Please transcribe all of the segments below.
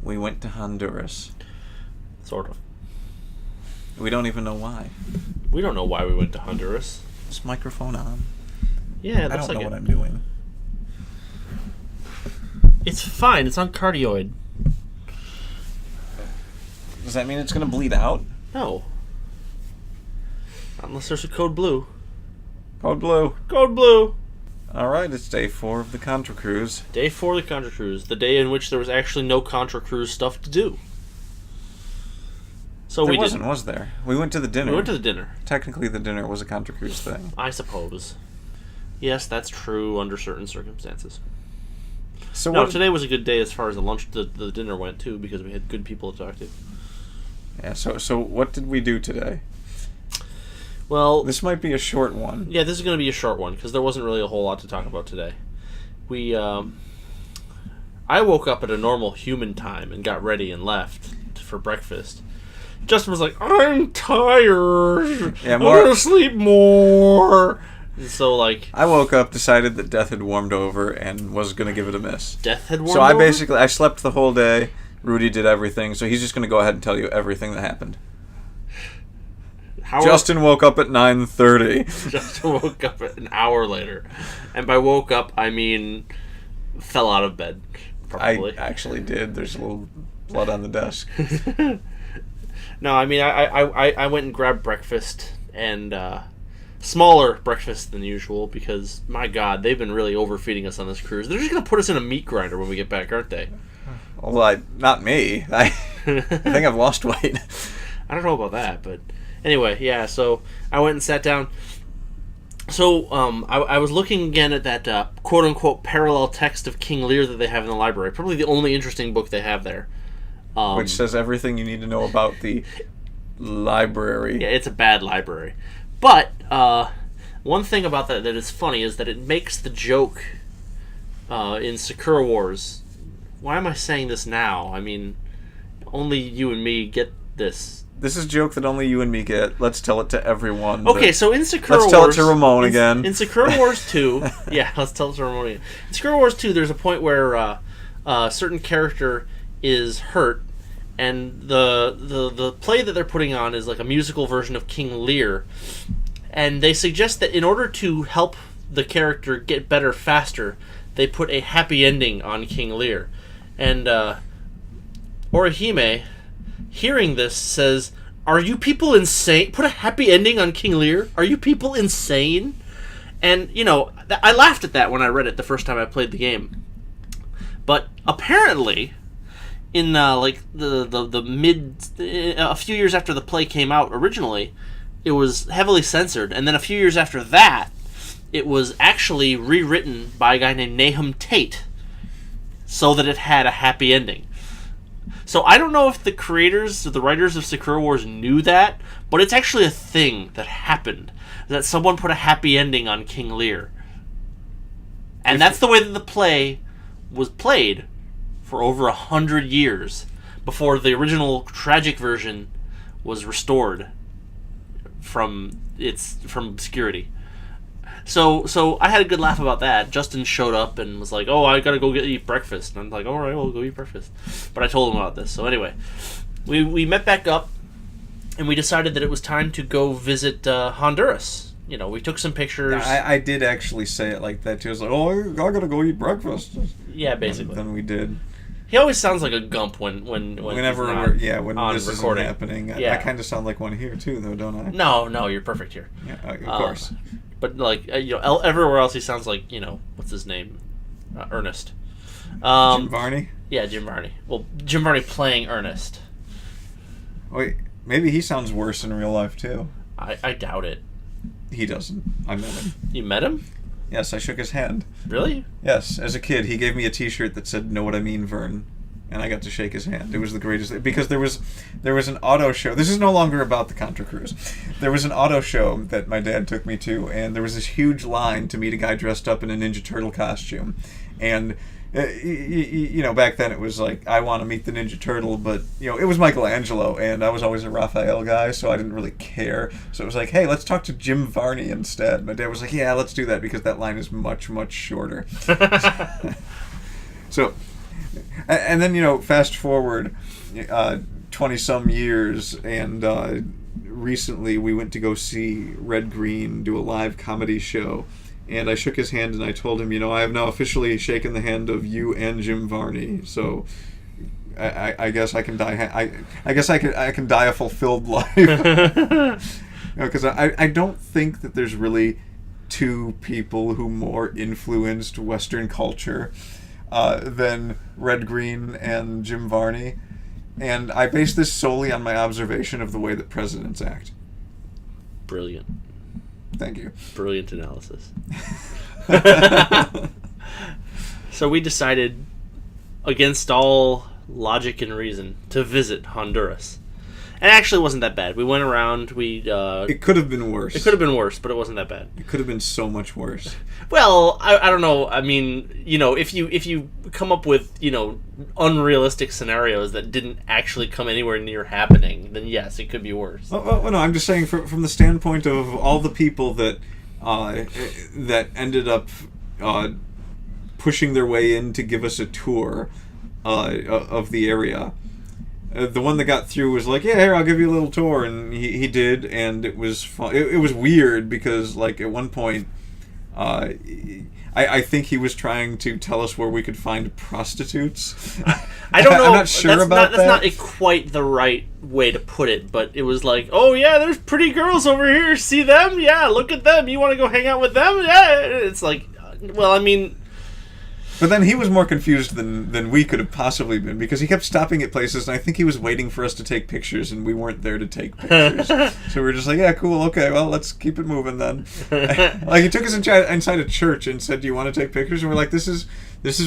we went to Honduras. Sort of. We don't even know why. We don't know why we went to Honduras. Is microphone on? Yeah, it I looks don't know like what I'm doing. It's fine. It's on cardioid. Does that mean it's going to bleed out? No. Unless there's a code blue. Code blue. Code blue. All right, it's day 4 of the Contra Cruise. Day 4 of the Contra Cruise. The day in which there was actually no Contra Cruise stuff to do. So There we wasn't, didn't. was there? We went to the dinner. We went to the dinner. Technically, the dinner was a Contra Cruise thing. I suppose. Yes, that's true under certain circumstances. So No, what? today was a good day as far as the dinner went, too, because we had good people to talk to. Yeah. So what did we do today? Well, This might be a short one. yeah, this is going to be a short one, because there wasn't really a whole lot to talk about today. I woke up at a normal human time and got ready and left for breakfast. Justin was like, I'm tired. Yeah, I want to sleep more. And so, like, I woke up, decided that death had warmed over, and was going to give it a miss. death had warmed So over? I slept the whole day. Rudy did everything, so he's just going to go ahead and tell you everything that happened. Justin woke up at 9:30. Justin woke up an hour later. And by woke up, I mean fell out of bed, probably. I actually did. There's a little blood on the desk. No, I mean, I went and grabbed breakfast, and smaller breakfast than usual, because, my God, they've been really overfeeding us on this cruise. They're just going to put us in a meat grinder when we get back, aren't they? Well, not me. I think I've lost weight. I don't know about that, but anyway, yeah, so I went and sat down. So I was looking again at that quote-unquote parallel text of King Lear that they have in the library. Probably the only interesting book they have there. Which says everything you need to know about the library. Yeah, it's a bad library. But one thing about that is funny is that it makes the joke in Sakura Wars. Why am I saying this now? I mean, only you and me get this. This is a joke that only you and me get. Let's tell it to everyone. Okay, so in Sakura Let's Wars... tell it to Ramon again. In Sakura Wars 2... yeah, let's tell it to Ramon again. In Sakura Wars 2, there's a point where a certain character is hurt, and the play that they're putting on is like a musical version of King Lear. And they suggest that in order to help the character get better faster, they put a happy ending on King Lear. And Orihime, hearing this, says, "Are you people insane? Put a happy ending on King Lear? Are you people insane?" And, you know, I laughed at that when I read it the first time I played the game. But apparently, in like the mid, a few years after the play came out originally, it was heavily censored, and then a few years after that, it was actually rewritten by a guy named Nahum Tate, so that it had a happy ending. So I don't know if the creators or the writers of Sakura Wars knew that, but it's actually a thing that happened, that someone put a happy ending on King Lear. And that's the way that the play was played for over 100 years before the original tragic version was restored from obscurity. So I had a good laugh about that. Justin showed up and was like, "Oh, I gotta go eat breakfast." And I'm like, "All right, we'll go eat breakfast." But I told him about this. So anyway, we met back up, and we decided that it was time to go visit Honduras. You know, we took some pictures. I did actually say it like that too. I was like, "Oh, I gotta go eat breakfast." Yeah, basically. And then we did. He always sounds like a gump when Whenever he's not when on this recording. isn't happening. Yeah. I kind of sound like one here too, though, don't I? No, you're perfect here. Yeah, of course. But like everywhere else, he sounds like, you know, what's his name, Ernest. Jim Varney. Yeah, Jim Varney. Well, Jim Varney playing Ernest. Wait, maybe he sounds worse in real life too. I doubt it. He doesn't. I met him. You met him? Yes, I shook his hand. Really? Yes, as a kid, he gave me a T-shirt that said "Know what I mean, Vern," and I got to shake his hand. It was the greatest because there was an auto show. This is no longer about the Contra Cruise. There was an auto show that my dad took me to, and there was this huge line to meet a guy dressed up in a Ninja Turtle costume, and. You know, back then it was like, I want to meet the Ninja Turtle, but, you know, it was Michelangelo, and I was always a Raphael guy, so I didn't really care. So it was like, hey, let's talk to Jim Varney instead. My dad was like, yeah, let's do that, because that line is much, much shorter. So, And then, fast forward 20-some years, and recently we went to go see Red Green do a live comedy show, and I shook his hand and I told him, I have now officially shaken the hand of you and Jim Varney, so I guess I can die. I guess I can die a fulfilled life. Because I don't think that there's really two people who more influenced Western culture than Red Green and Jim Varney. And I base this solely on my observation of the way that presidents act. Brilliant. Thank you. Brilliant analysis. So we decided, against all logic and reason, to visit Honduras. And actually, it wasn't that bad. We went around. It could have been worse. It could have been worse, but it wasn't that bad. It could have been so much worse. Well, I don't know. I mean, if you come up with unrealistic scenarios that didn't actually come anywhere near happening, then yes, it could be worse. Oh, no, I'm just saying from the standpoint of all the people that ended up pushing their way in to give us a tour of the area. The one that got through was like, yeah, here, I'll give you a little tour, and he did, and it was fun. It was weird because, like, at one point, I think he was trying to tell us where we could find prostitutes. I don't know. I'm not sure about that. That's not quite the right way to put it, but it was like, oh yeah, there's pretty girls over here. See them? Yeah, look at them. You want to go hang out with them? Yeah. It's like, well, I mean... But then he was more confused than we could have possibly been, because he kept stopping at places, and I think he was waiting for us to take pictures, and we weren't there to take pictures. So we were just like, yeah, cool, okay, well, let's keep it moving then. Like, he took us inside a church and said, do you want to take pictures? And we're like, this is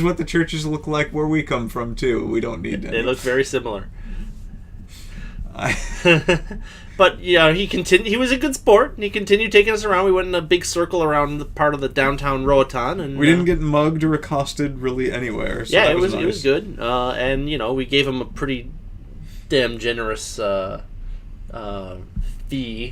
what the churches look like where we come from, too. We don't need any. They look very similar. But yeah, he was a good sport, and he continued taking us around. We went in a big circle around the part of the downtown Roatan, and we didn't get mugged or accosted really anywhere. So yeah, that it was nice. It was good, and we gave him a pretty damn generous fee.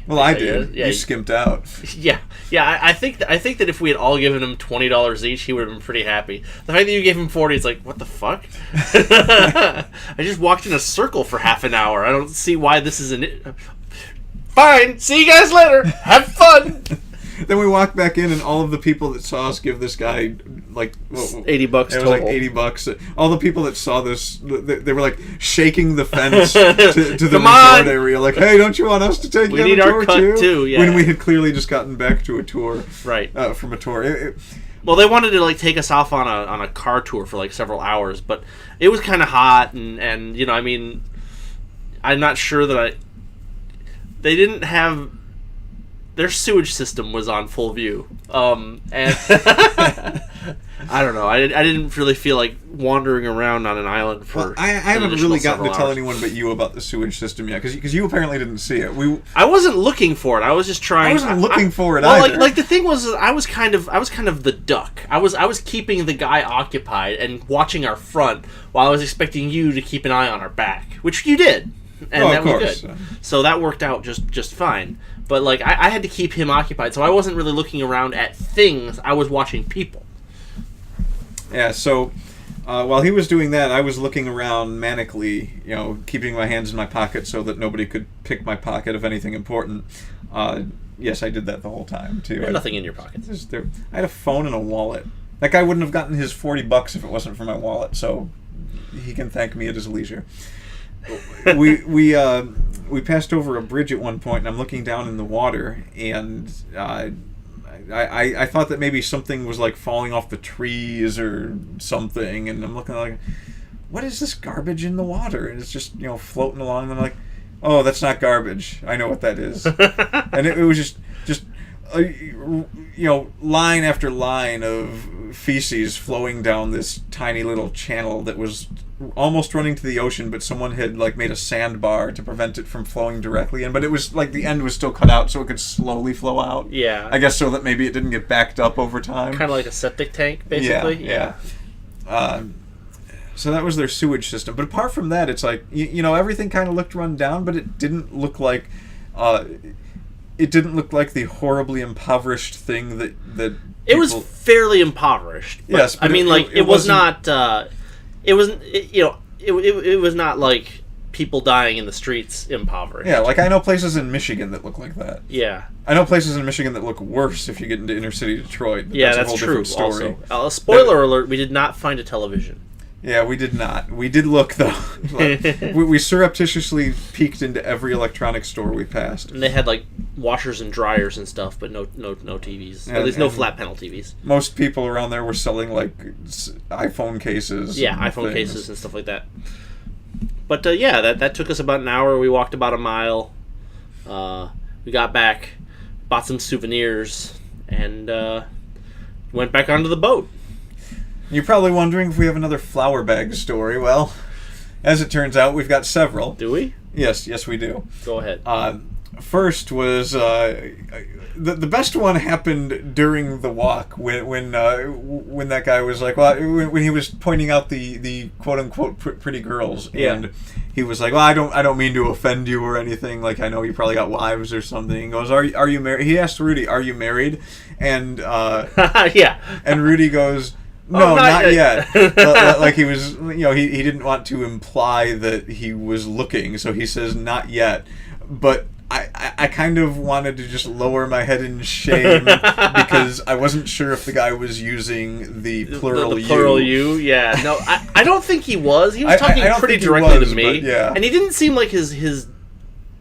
Well, I did. Yeah, you skimped out. Yeah. I think that if we had all given him $20 each, he would have been pretty happy. The fact that you gave him $40, it's like, what the fuck? I just walked in a circle for half an hour. I don't see why this is Fine. See you guys later. Have fun. Then we walked back in, and all of the people that saw us give this guy like $80 it was total. like $80. All the people that saw this, they were like shaking the fence to the resort area, like, "Hey, don't you want us to take you on a tour too?" Yeah. When we had clearly just gotten back to a tour, right? From a tour. Well, they wanted to take us off on a car tour for several hours, but it was kind of hot, and I mean, I'm not sure that they didn't have. Their sewage system was on full view, and I don't know. I didn't really feel like wandering around on an island for. Well, I haven't really gotten to tell hours. anyone but you about the sewage system yet, because you apparently didn't see it. I wasn't looking for it. I was just trying. I wasn't looking for it well, either. Like the thing was, I was kind of the duck. I was keeping the guy occupied and watching our front while I was expecting you to keep an eye on our back, which you did, and that was good. So that worked out just fine. But I had to keep him occupied, so I wasn't really looking around at things. I was watching people. Yeah, so while he was doing that, I was looking around manically, keeping my hands in my pocket so that nobody could pick my pocket of anything important. Yes, I did that the whole time, too. There's nothing in your pocket. I had a phone and a wallet. That guy wouldn't have gotten his $40 if it wasn't for my wallet, so he can thank me at his leisure. We passed over a bridge at one point, and I'm looking down in the water, and I thought that maybe something was falling off the trees or something, and I'm looking what is this garbage in the water? And it's just floating along, and I'm like, oh, that's not garbage. I know what that is. And it was just line after line of feces flowing down this tiny little channel that was almost running to the ocean, but someone had made a sandbar to prevent it from flowing directly in, but it was the end was still cut out so it could slowly flow out. Yeah, I guess so that maybe it didn't get backed up over time, kind of like a septic tank, basically. Yeah. So that was their sewage system, but apart from that, it's everything kind of looked run down, but it didn't look like the horribly impoverished thing that it was fairly impoverished. Yes, but I mean, it was not. it wasn't. It was not like people dying in the streets impoverished. Yeah, like I know places in Michigan that look like that. Yeah. I know places in Michigan that look worse if you get into inner city Detroit. Yeah, that's a whole true. different story. Also, spoiler alert: we did not find a television. Yeah, we did not. We did look though. we surreptitiously peeked into every electronics store we passed. And they had like washers and dryers and stuff, but no TVs. At least no flat panel TVs. Most people around there were selling like iPhone cases. Yeah, iPhone cases and stuff like that. But that took us about an hour. We walked about a mile. We got back, bought some souvenirs, and went back onto the boat. You're probably wondering if we have another flour bag story. Well, as it turns out, we've got several. Do we? Yes, we do. Go ahead. First was the best one happened during the walk when that guy was like, well, when he was pointing out the quote unquote pretty girls, and he was like, well, I don't mean to offend you or anything. Like, I know you probably got wives or something. He goes, are you married? He asked Rudy, are you married? And yeah, and Rudy goes, no, not yet. Like he was, he didn't want to imply that he was looking, so he says not yet. But I kind of wanted to just lower my head in shame because I wasn't sure if the guy was using the plural you. The plural you, yeah. No, I don't think he was. He was talking pretty directly to me. Yeah. And he didn't seem like his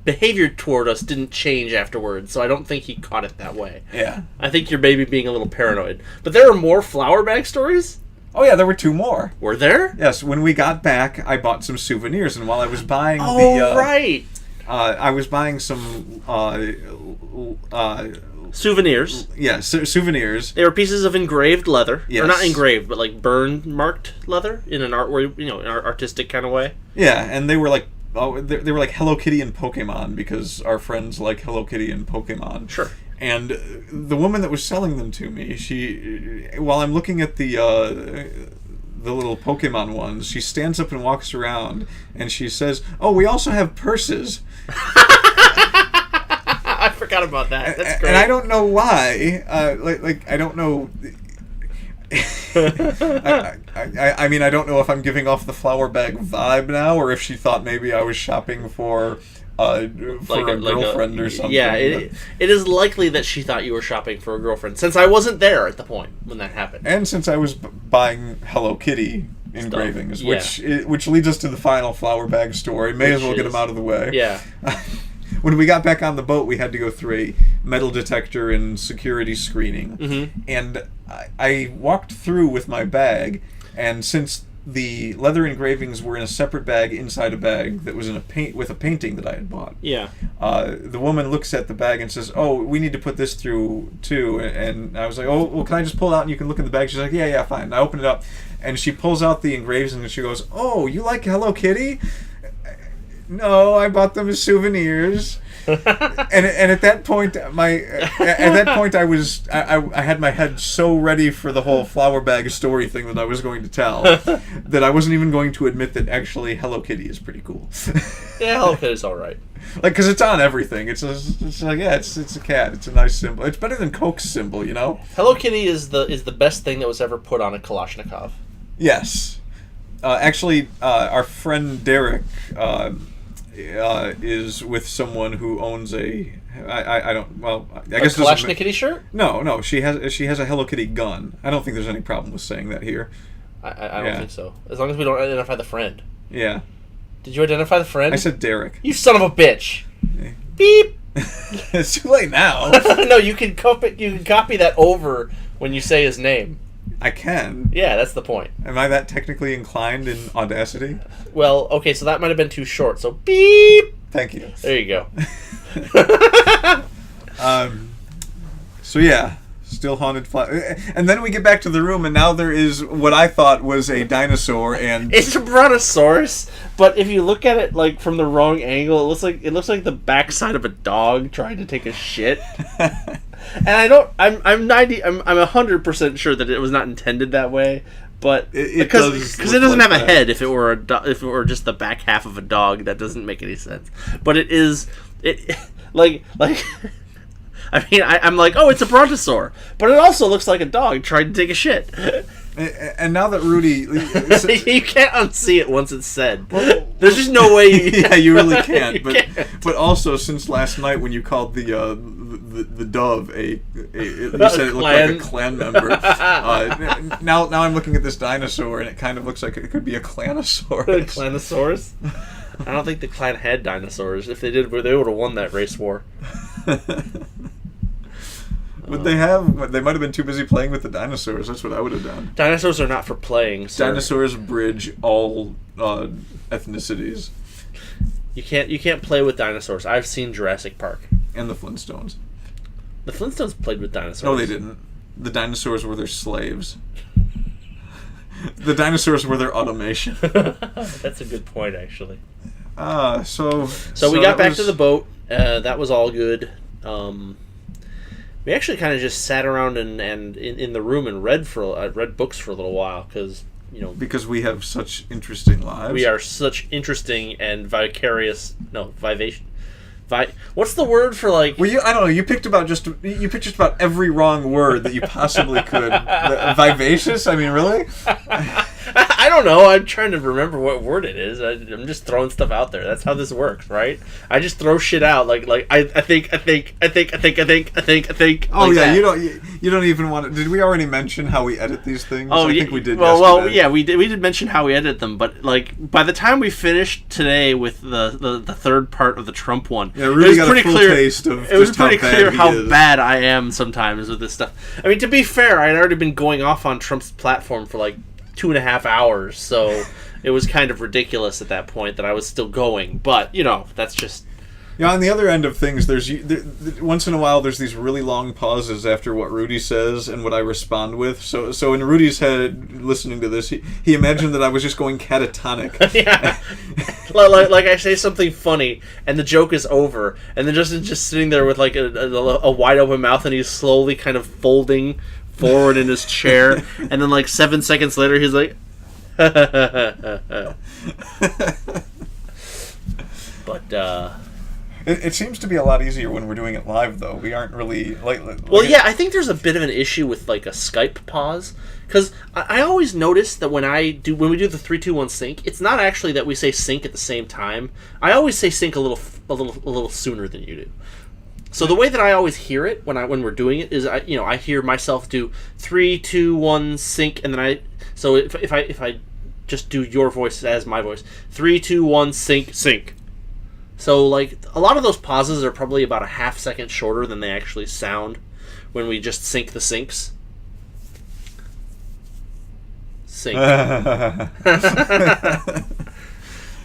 behavior toward us didn't change afterwards, so I don't think he caught it that way. Yeah. I think you're maybe being a little paranoid. But there are more flour bag stories? Oh, yeah, there were 2 more. Were there? Yes, when we got back, I bought some souvenirs, and while I was buying right. I was buying some souvenirs. Yeah, souvenirs. They were pieces of engraved leather. Yes. Or not engraved, but like burn marked leather in an in an artistic kind of way. Yeah, and they were like they were like Hello Kitty and Pokemon because our friends like Hello Kitty and Pokemon. Sure. And the woman that was selling them to me, while I'm looking at the little Pokemon ones, she stands up and walks around and she says, "Oh, we also have purses." I forgot about that. That's great. And I don't know why. I don't know. I mean, I don't know if I'm giving off the flour bag vibe now, or if she thought maybe I was shopping for a girlfriend or something. Yeah, it is likely that she thought you were shopping for a girlfriend, since I wasn't there at the point when that happened. And since I was buying Hello Kitty engravings, which leads us to the final flour bag story. May as well get them out of the way. Yeah. When we got back on the boat, we had to go through a metal detector and security screening. Mm-hmm. And I walked through with my bag, and since the leather engravings were in a separate bag inside a bag that was in a painting that I had bought. Yeah. The woman looks at the bag and says, "Oh, we need to put this through too." And I was like, "Oh, well, can I just pull it out and you can look in the bag?" She's like, "Yeah, fine." And I open it up, and she pulls out the engravings and she goes, "Oh, you like Hello Kitty?" No, I bought them as souvenirs. and at that point, I had my head so ready for the whole flour bag story thing that I was going to tell that I wasn't even going to admit that actually Hello Kitty is pretty cool. Yeah, Hello Kitty's all right. Like, because it's on everything. It's like, yeah, it's a cat. It's a nice symbol. It's better than Coke's symbol, you know. Hello Kitty is the best thing that was ever put on a Kalashnikov. Yes, actually, our friend Derek. Is with someone who owns I guess a Kalashnikov Kitty shirt? No, she has a Hello Kitty gun. I don't think there's any problem with saying that here. I don't think so. As long as we don't identify the friend. Yeah. Did you identify the friend? I said Derek. You son of a bitch. Yeah. Beep. It's too late now. No, you can copy that over when you say his name. I can. Yeah, that's the point. Am I that technically inclined in Audacity? Well, okay, so that might have been too short. So beep. Thank you. There you go. So yeah, still haunted and then we get back to the room, and now there is what I thought was a dinosaur, and it's a brontosaurus. But if you look at it like from the wrong angle, it looks like the backside of a dog trying to take a shit. And I'm 100% sure that it was not intended that way, but because it doesn't have a head. If it were just the back half of a dog, that doesn't make any sense. But like I mean, I'm like, oh, it's a brontosaur, but it also looks like a dog trying to take a shit. And now that Rudy... You can't unsee it once it's said. There's just no way you... Yeah, you really can't. You But can't. but also, since last night when you called the dove you said it looked like a clan member. Now I'm looking at this dinosaur, and it kind of looks like it could be a Clanosaurus. Clanosaurus? I don't think the clan had dinosaurs. If they did, they would have won that race war. Would they have? They might have been too busy playing with the dinosaurs. That's what I would have done. Dinosaurs are not for playing, sir. Dinosaurs bridge all ethnicities. You can't play with dinosaurs. I've seen Jurassic Park. And the Flintstones. The Flintstones played with dinosaurs. No, they didn't. The dinosaurs were their slaves. The dinosaurs were their automation. That's a good point, actually. So we got back to the boat. That was all good. We actually kind of just sat around and in the room and read books for a little while because because we have such interesting lives. We are such interesting and vivacious. What's the word for like? Well, I don't know. You picked just about every wrong word that you possibly could. Vivacious? I mean, really? I don't know. I'm trying to remember what word it is. I'm just throwing stuff out there. That's how this works, right? I just throw shit out. Like I think. Oh like yeah, that. you don't even want to. Did we already mention how we edit these things? Oh, I think we did. Well, yeah, we did mention how we edit them, but like by the time we finished today with the third part of the Trump one, yeah, really got a full taste of. It was pretty clear how is. bad I am sometimes with this stuff. I mean, to be fair, I had already been going off on Trump's platform for like 2.5 hours, so it was kind of ridiculous at that point that I was still going. But that's just. Yeah, on the other end of things, once in a while there's these really long pauses after what Rudy says and what I respond with. So in Rudy's head, listening to this, he imagined that I was just going catatonic. Yeah, like I say something funny and the joke is over, and then Justin's just sitting there with like a wide open mouth, and he's slowly kind of folding forward in his chair, and then like 7 seconds later he's like. But. It seems to be a lot easier when we're doing it live, though. We aren't really Well, yeah, I think there's a bit of an issue with like a Skype pause, because I always notice that when we do the 3-2-1 sync, it's not actually that we say sync at the same time. I always say sync a little sooner than you do. So the way that I always hear it when we're doing it is I hear myself do 3-2-1 sync, and then so if I just do your voice as my voice, 3-2-1 sync. So, like, a lot of those pauses are probably about a half second shorter than they actually sound when we just sync the syncs. Sync.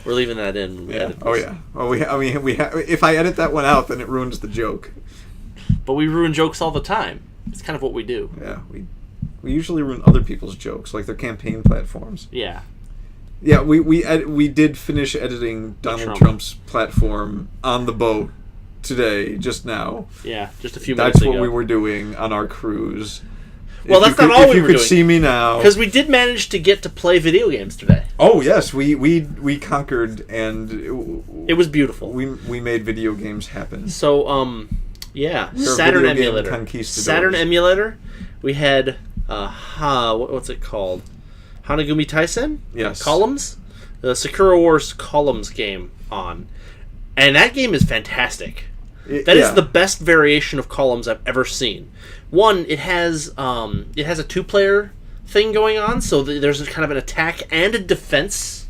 We're leaving that in. Yeah. Oh, yeah. Well, if I edit that one out, then it ruins the joke. But we ruin jokes all the time. It's kind of what we do. Yeah, we usually ruin other people's jokes, like their campaign platforms. Yeah. Yeah, we did finish editing Donald Trump's platform on the boat today, just now. Yeah, just a few minutes ago. That's what we were doing on our cruise. Well, that's not all we were doing. If you could see me now. Because we did manage to get to play video games today. Oh, yes, we conquered, and... It was beautiful. We made video games happen. So, yeah, Saturn emulator. Saturn emulator. We had, what's it called? Hanagumi Taisen? Yes. Columns? The Sakura Wars Columns game on. And that game is fantastic. That is the best variation of Columns I've ever seen. One, it has a 2-player thing going on, so there's kind of an attack and a defense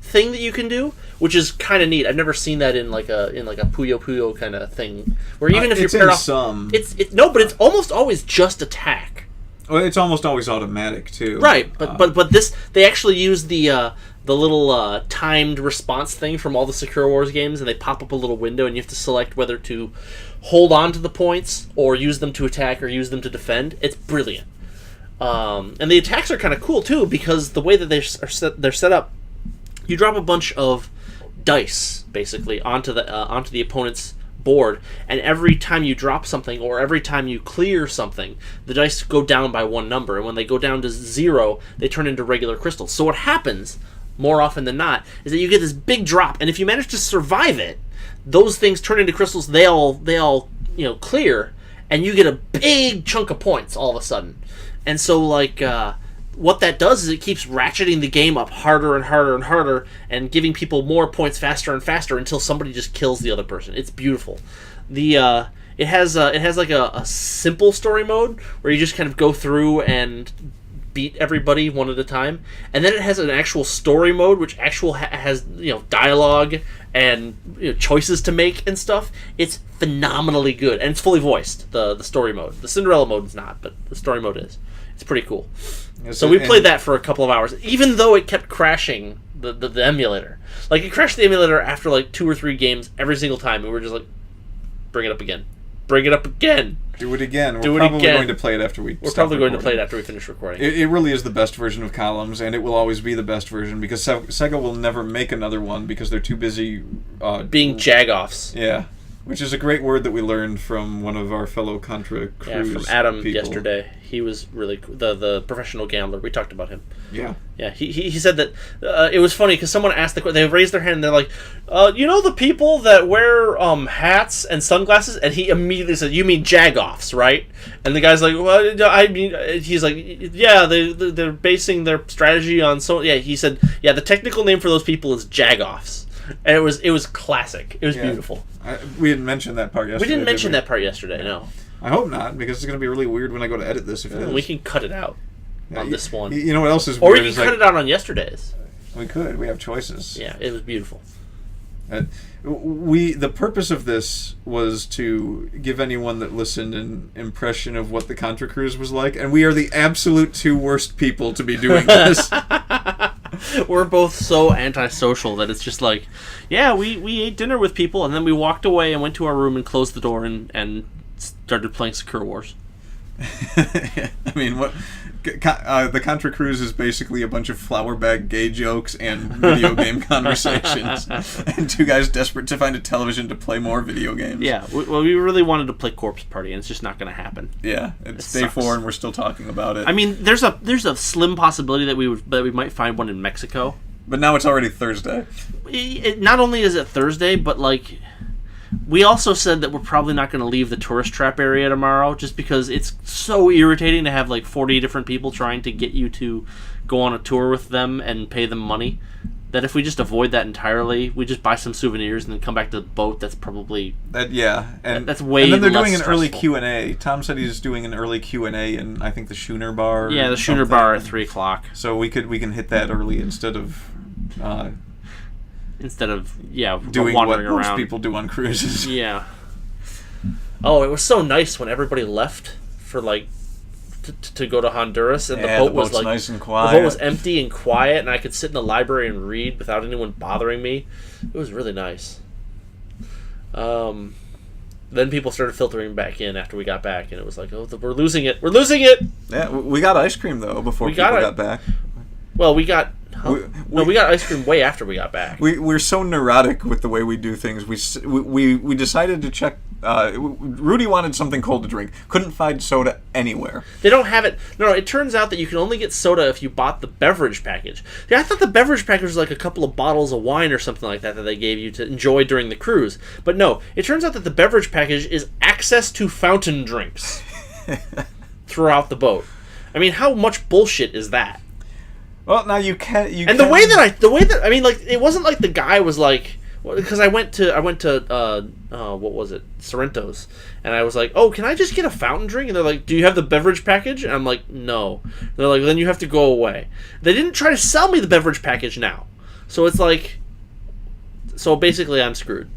thing that you can do, which is kind of neat. I've never seen that in like a Puyo Puyo kind of thing, where even if you're paired off, but it's almost always just attack. Well, it's almost always automatic too. Right, but this, they actually use the little timed response thing from all the Sakura Wars games, and they pop up a little window, and you have to select whether to hold on to the points or use them to attack or use them to defend. It's brilliant, and the attacks are kind of cool too, because the way that they're set up, you drop a bunch of dice basically onto the opponent's board, and every time you drop something or every time you clear something, the dice go down by one number, and when they go down to 0, they turn into regular crystals. So what happens more often than not is that you get this big drop, and if you manage to survive it, those things turn into crystals. They all clear, and you get a big chunk of points all of a sudden. And so like what that does is it keeps ratcheting the game up harder and harder and harder, and giving people more points faster and faster until somebody just kills the other person. It's beautiful. It has like a simple story mode where you just kind of go through and beat everybody one at a time, and then it has an actual story mode which has dialogue and choices to make and stuff. It's phenomenally good, and it's fully voiced. The story mode, the Cinderella mode is not, but the story mode is. It's pretty cool. So we played that for a couple of hours, even though it kept crashing the emulator. Like, it crashed the emulator after like 2 or 3 games every single time, and we were just like, bring it up again. Bring it up again. Do it again. We're probably going to play it after we We're probably going to play it after we finish recording. It really is the best version of Columns, and it will always be the best version, because Sega will never make another one because they're too busy... being jag-offs. Yeah. Which is a great word that we learned from one of our fellow Contra Cruise from Adam people. yesterday. He was really the professional gambler. We talked about him. Yeah. Yeah, he said that it was funny because someone asked they raised their hand and they're like, the people that wear hats and sunglasses, and he immediately said, you mean jag-offs, right? And the guy's like, well, I mean, he's like, yeah, they're basing their strategy on he said, yeah, the technical name for those people is jag-offs. And it was classic. It was beautiful. We didn't mention that part yesterday. We didn't mention that part yesterday, no. I hope not, because it's going to be really weird when I go to edit this. If it is. We can cut it out on this one. You know what else is weird? Or we can cut it out on yesterday's. We could. We have choices. Yeah, it was beautiful. The purpose of this was to give anyone that listened an impression of what the Contra Cruise was like, and we are the absolute 2 worst people to be doing this. We're both so antisocial that it's just like, yeah, we ate dinner with people, and then we walked away and went to our room and closed the door and started playing Secure Wars. I mean, what the Contra Cruise is basically a bunch of flower bag gay jokes and video game conversations, and 2 guys desperate to find a television to play more video games. Yeah, we really wanted to play Corpse Party, and it's just not going to happen. Yeah, it's day 4, and we're still talking about it. I mean, there's a slim possibility that we might find one in Mexico. But now it's already Thursday. Not only is it Thursday, but like, we also said that we're probably not going to leave the tourist trap area tomorrow, just because it's so irritating to have like 40 different people trying to get you to go on a tour with them and pay them money, that if we just avoid that entirely, we just buy some souvenirs and then come back to the boat, that's probably... that's way And then they're doing an stressful. early Q&A. Tom said he's doing an early Q&A in, I think, the Schooner Bar. Yeah, the Schooner Bar at 3 o'clock. So we can hit that early instead of... doing what around. Most people do on cruises. Yeah. Oh, it was so nice when everybody left for like to go to Honduras, and the boat was like nice and quiet. The boat was empty and quiet, and I could sit in the library and read without anyone bothering me. It was really nice. Then people started filtering back in after we got back, and it was like, oh, we're losing it. We're losing it. Yeah, we got ice cream though before people got back. Well, we got ice cream way after we got back. We're so neurotic with the way we do things. We decided to check. Rudy wanted something cold to drink. Couldn't find soda anywhere. They don't have it. No, it turns out that you can only get soda if you bought the beverage package. Yeah, I thought the beverage package was like a couple of bottles of wine or something like that they gave you to enjoy during the cruise. But no, it turns out that the beverage package is access to fountain drinks throughout the boat. I mean, how much bullshit is that? Well, now you can. The way that I mean, like, it wasn't like the guy was like, because I went to what was it, Sorrento's, and I was like, oh, can I just get a fountain drink? And they're like, do you have the beverage package? And I'm like, no. And they're like, then you have to go away. They didn't try to sell me the beverage package now, so it's like, so basically I'm screwed.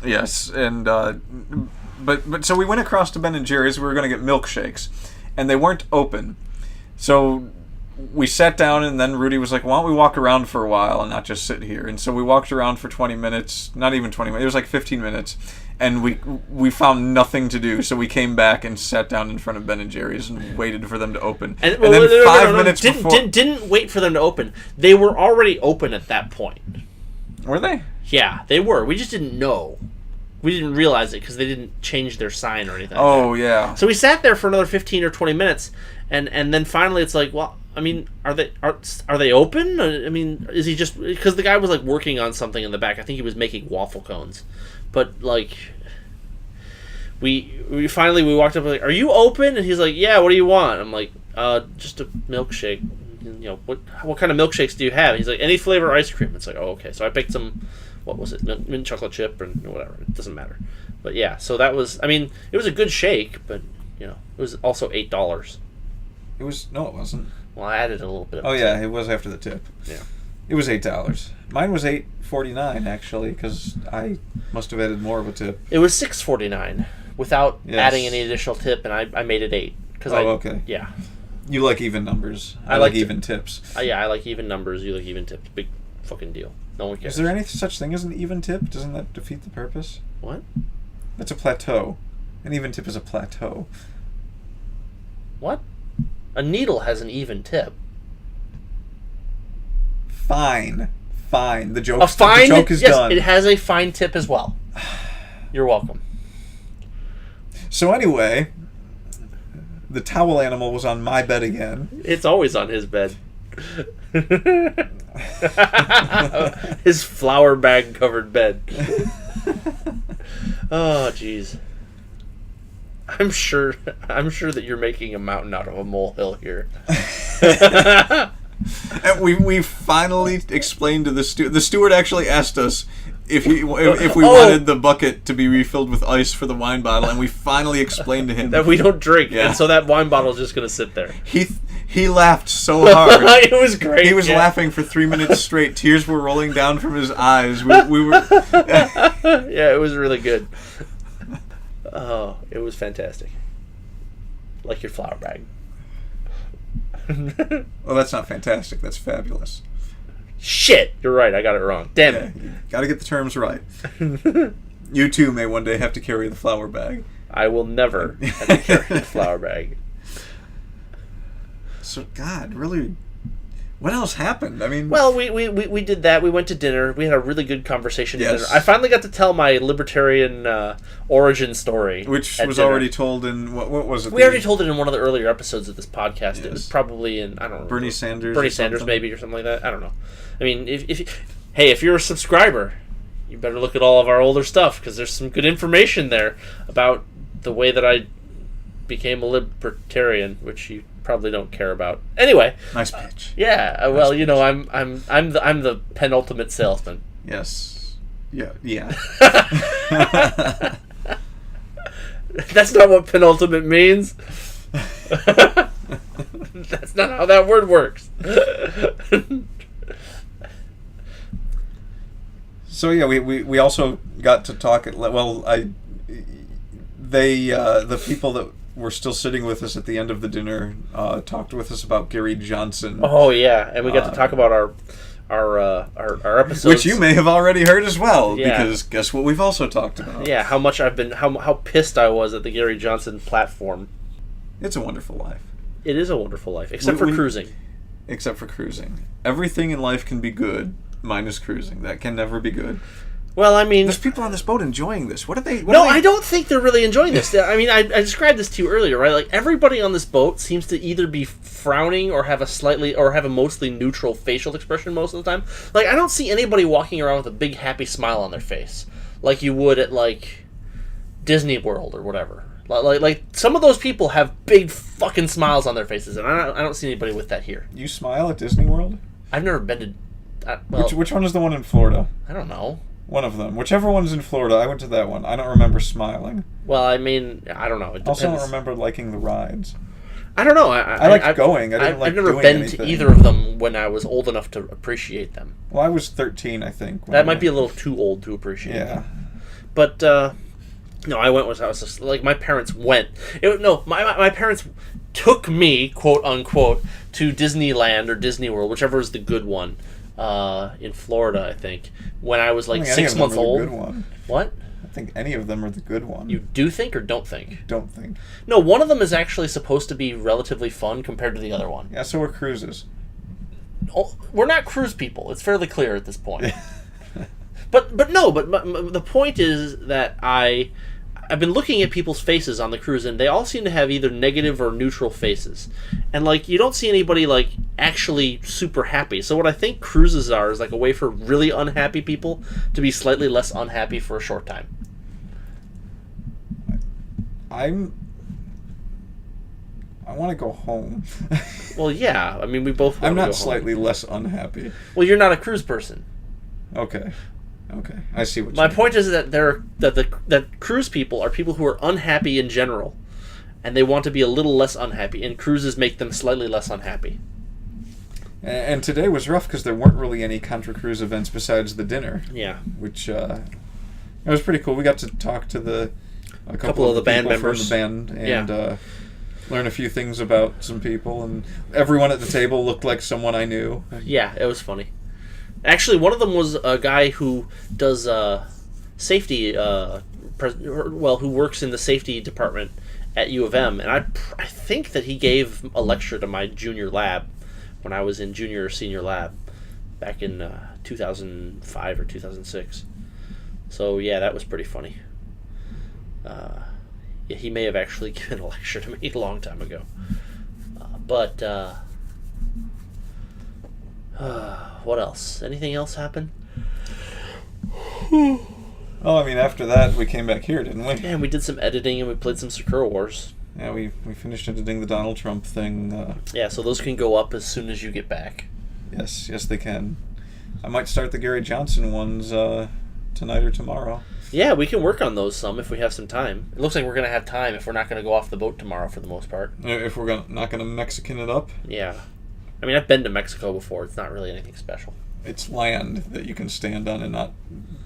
Yes, and but so we went across to Ben and Jerry's. We were going to get milkshakes, and they weren't open, so we sat down, and then Rudy was like, why don't we walk around for a while and not just sit here? And so we walked around for 20 minutes, not even 20 minutes, it was like 15 minutes, and we found nothing to do, so we came back and sat down in front of Ben and Jerry's and waited for them to open. And then 5 minutes before... Didn't wait for them to open. They were already open at that point. Were they? Yeah, they were. We just didn't know. We didn't realize it because they didn't change their sign or anything. Oh, yeah. So we sat there for another 15 or 20 minutes, and then finally it's like, well, I mean, are they open? I mean, is he just... Because the guy was, like, working on something in the back. I think he was making waffle cones. But, like, we finally walked up and like, are you open? And he's like, yeah, what do you want? I'm like, just a milkshake. what kind of milkshakes do you have? He's like, any flavor ice cream. It's like, oh, okay. So I picked some, what was it, mint chocolate chip and whatever. It doesn't matter. But yeah, so that was, I mean, it was a good shake, but it was also $8. It wasn't. Well, I added a little bit of Oh yeah, it was after the tip. Yeah. It was $8. Mine was $8.49 actually, because I must have added more of a tip. It was $6.49 without Yes. adding any additional tip, and I made it $8. Okay. Yeah. You like even numbers. I like like even tips. Yeah, I like even numbers. You like even tips. Big fucking deal. No one cares. Is there any such thing as an even tip? Doesn't that defeat the purpose? What? That's a plateau. An even tip is a plateau. What? A needle has an even tip. Fine. The joke. A fine. The joke is yes, done. It has a fine tip as well. You're welcome. So anyway, the towel animal was on my bed again. It's always on his bed. His flour bag covered bed. Oh, jeez. I'm sure that you're making a mountain out of a molehill here. And we finally explained to the steward. The steward actually asked us if we wanted the bucket to be refilled with ice for the wine bottle, and we finally explained to him that we don't drink, Yeah. and so that wine bottle is just going to sit there. He laughed so hard. It was great. He was laughing for 3 minutes straight. Tears were rolling down from his eyes. We were. Yeah, it was really good. Oh, it was fantastic. Like your flour bag. Well, that's not fantastic. That's fabulous. Shit! You're right. I got it wrong. Damn it. You got to get the terms right. You too may one day have to carry the flour bag. I will never have to carry the flour bag. So, God, really, what else happened? I mean... Well, we did that. We went to dinner. We had a really good conversation at Yes. dinner. I finally got to tell my libertarian origin story. Which at was dinner. already told in... What was it? We already told it in one of the earlier episodes of this podcast. Yes. It was probably in, I don't know. Bernie Sanders Bernie or Sanders, something? maybe, or something like that. I don't know. I mean, if you're a subscriber, you better look at all of our older stuff, because there's some good information there about the way that I became a libertarian, which you probably don't care about. Anyway. Nice pitch. Yeah, well, you know, I'm the penultimate salesman. Yes. Yeah. That's not what penultimate means. That's not how that word works. So yeah, we also got to talk. Well, the people that were still sitting with us at the end of the dinner talked with us about Gary Johnson. Oh yeah, and we got to talk about our episodes, which you may have already heard as well, Yeah. because guess what we've also talked about. Yeah, how much how pissed I was at the Gary Johnson platform. It's a wonderful life. It is a wonderful life, except for cruising. Except for cruising. Everything in life can be good, minus cruising. That can never be good. Well, I mean... There's people on this boat enjoying this. What are they... I don't think they're really enjoying this. I mean, I described this to you earlier, right? Like, everybody on this boat seems to either be frowning or have a mostly neutral facial expression most of the time. Like, I don't see anybody walking around with a big happy smile on their face, like you would at, like, Disney World or whatever. Like some of those people have big fucking smiles on their faces, and I don't see anybody with that here. You smile at Disney World? I've never been to... Which one is the one in Florida? I don't know. One of them. Whichever one's in Florida, I went to that one. I don't remember smiling. Well, I mean, I don't know. It depends. Also, I don't remember liking the rides. I don't know. I liked going. I didn't like I've never doing been anything. to either of them when I was old enough to appreciate them. Well, I was 13, I think. That might be a little too old to appreciate them. But, no, I was just, like, my parents went. My parents took me, quote unquote, to Disneyland or Disney World, whichever is the good one, in Florida, I think, when I was like 6 months old. Good one. What? I think any of them are the good one. You do think or don't think? Don't think. No, one of them is actually supposed to be relatively fun compared to the other one. Yeah, so are cruises. Oh, we're not cruise people. It's fairly clear at this point. But the point is that I've been looking at people's faces on the cruise, and they all seem to have either negative or neutral faces. And, like, you don't see anybody, like, actually super happy. So what I think cruises are is, like, a way for really unhappy people to be slightly less unhappy for a short time. I want to go home. Well, yeah. I mean, we both want I'm to go not home. slightly less unhappy. Well, you're not a cruise person. Okay. I see what My you mean. point is that cruise people are people who are unhappy in general, and they want to be a little less unhappy, and cruises make them slightly less unhappy. And today was rough because there weren't really any Contra Cruise events besides the dinner. Yeah. Which it was pretty cool. We got to talk to a couple of the band people members from the band and learn a few things about some people. And everyone at the table looked like someone I knew. Yeah, it was funny. Actually, one of them was a guy who does safety, who works in the safety department at U of M, and I think that he gave a lecture to my junior lab when I was in junior or senior lab back in 2005 or 2006. So yeah, that was pretty funny. Yeah, he may have actually given a lecture to me a long time ago. But what else? Anything else happen? Oh, I mean, after that, we came back here, didn't we? Yeah, and we did some editing and we played some Sakura Wars. Yeah, we finished editing the Donald Trump thing. Yeah, so those can go up as soon as you get back. Yes, they can. I might start the Gary Johnson ones tonight or tomorrow. Yeah, we can work on those some if we have some time. It looks like we're going to have time if we're not going to go off the boat tomorrow for the most part. If we're not going to Mexican it up. Yeah. I mean, I've been to Mexico before. It's not really anything special. It's land that you can stand on and not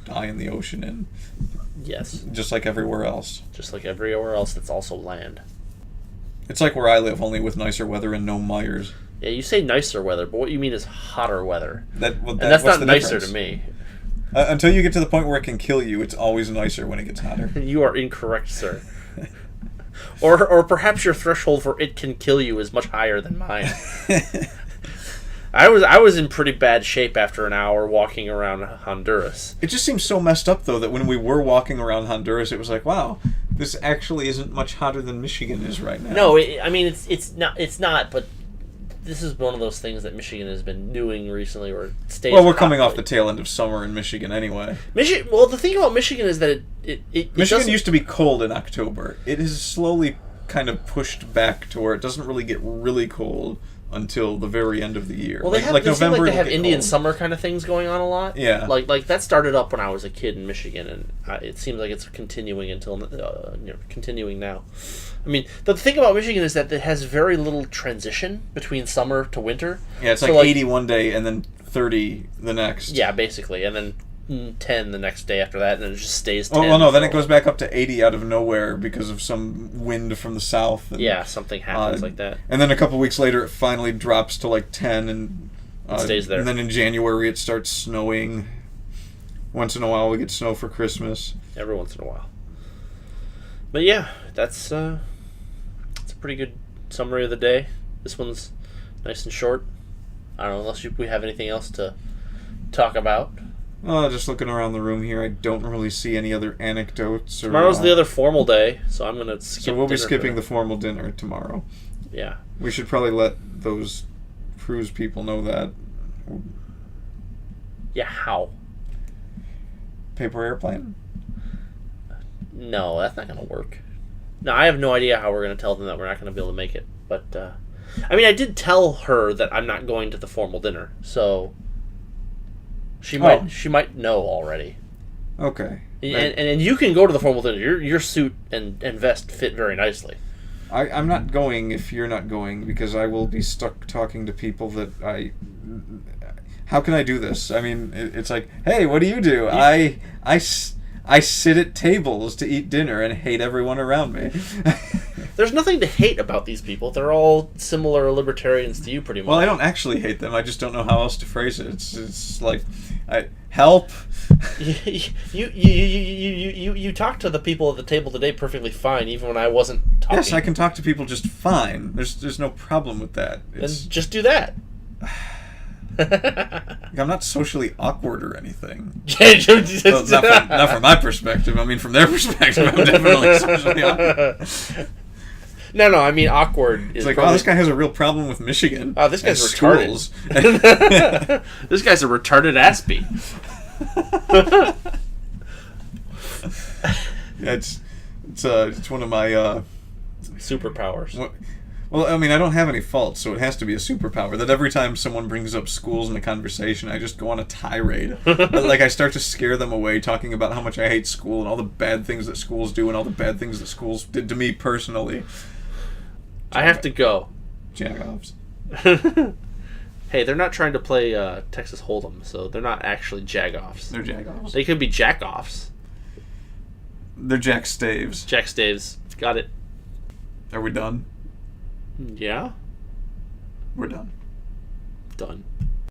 die in the ocean in. Yes. Just like everywhere else. Just like everywhere else that's also land. It's like where I live, only with nicer weather and no Myers. Yeah, you say nicer weather, but what you mean is hotter weather. And that's what's not the nicer difference? to me. Until you get to the point where it can kill you, it's always nicer when it gets hotter. You are incorrect, sir. Or perhaps your threshold for it can kill you is much higher than mine. I was in pretty bad shape after an hour walking around Honduras. It just seems so messed up, though, that when we were walking around Honduras, it was like, wow, this actually isn't much hotter than Michigan is right now. No, I mean it's not. But this is one of those things that Michigan has been doing recently, or stays. Well, we're coming off the tail end of summer in Michigan anyway. Michigan. Well, the thing about Michigan is that it Michigan used to be cold in October. It has slowly kind of pushed back to where it doesn't really get really cold until the very end of the year. Well, they seem like they have Indian summer kind of things going on a lot. Yeah. Like that started up when I was a kid in Michigan, and it seems like it's continuing until continuing now. I mean, the thing about Michigan is that it has very little transition between summer to winter. Yeah, it's like 80 one day and then 30 the next. Yeah, basically, and then 10 the next day after that, and it just stays 10. Well, no, then it goes back up to 80 out of nowhere because of some wind from the south. And, yeah, something happens like that. And then a couple weeks later, it finally drops to like 10, and it stays there. And then in January, it starts snowing. Once in a while, we get snow for Christmas. Every once in a while. But yeah, that's a pretty good summary of the day. This one's nice and short. I don't know, unless we have anything else to talk about. Just looking around the room here, I don't really see any other anecdotes. Tomorrow's the other formal day, so I'm going to skip. So we'll be skipping the formal dinner tomorrow. Yeah. We should probably let those cruise people know that. Yeah, how? Paper airplane? No, that's not going to work. No, I have no idea how we're going to tell them that we're not going to be able to make it. But, I mean, I did tell her that I'm not going to the formal dinner, so she might know already. Okay. And you can go to the formal dinner. Your suit and vest fit very nicely. I'm not going if you're not going, because I will be stuck talking to people that How can I do this? I mean, it's like, hey, what do you do? I sit at tables to eat dinner and hate everyone around me. There's nothing to hate about these people. They're all similar libertarians to you, pretty much. Well, I don't actually hate them. I just don't know how else to phrase it. It's like, help. You talked to the people at the table today perfectly fine, even when I wasn't talking. Yes, I can talk to people just fine. There's no problem with that. Then just do that. I'm not socially awkward or anything. Well, not from my perspective. I mean, from their perspective, I'm definitely socially awkward. No, I mean awkward. It's like, wow, this guy has a real problem with Michigan. Oh, this guy's retarded. Schools. This guy's a retarded aspie. Yeah, it's one of my superpowers. Well, I mean, I don't have any faults, so it has to be a superpower. That every time someone brings up schools in a conversation, I just go on a tirade. Like, I start to scare them away, talking about how much I hate school and all the bad things that schools do and all the bad things that schools did to me personally. I have to go. Jagoffs. Hey, they're not trying to play Texas Hold'em, so they're not actually jagoffs. They're jagoffs. They could be jackoffs. They're jack staves. Jack staves. Got it. Are we done? Yeah? We're done. Done.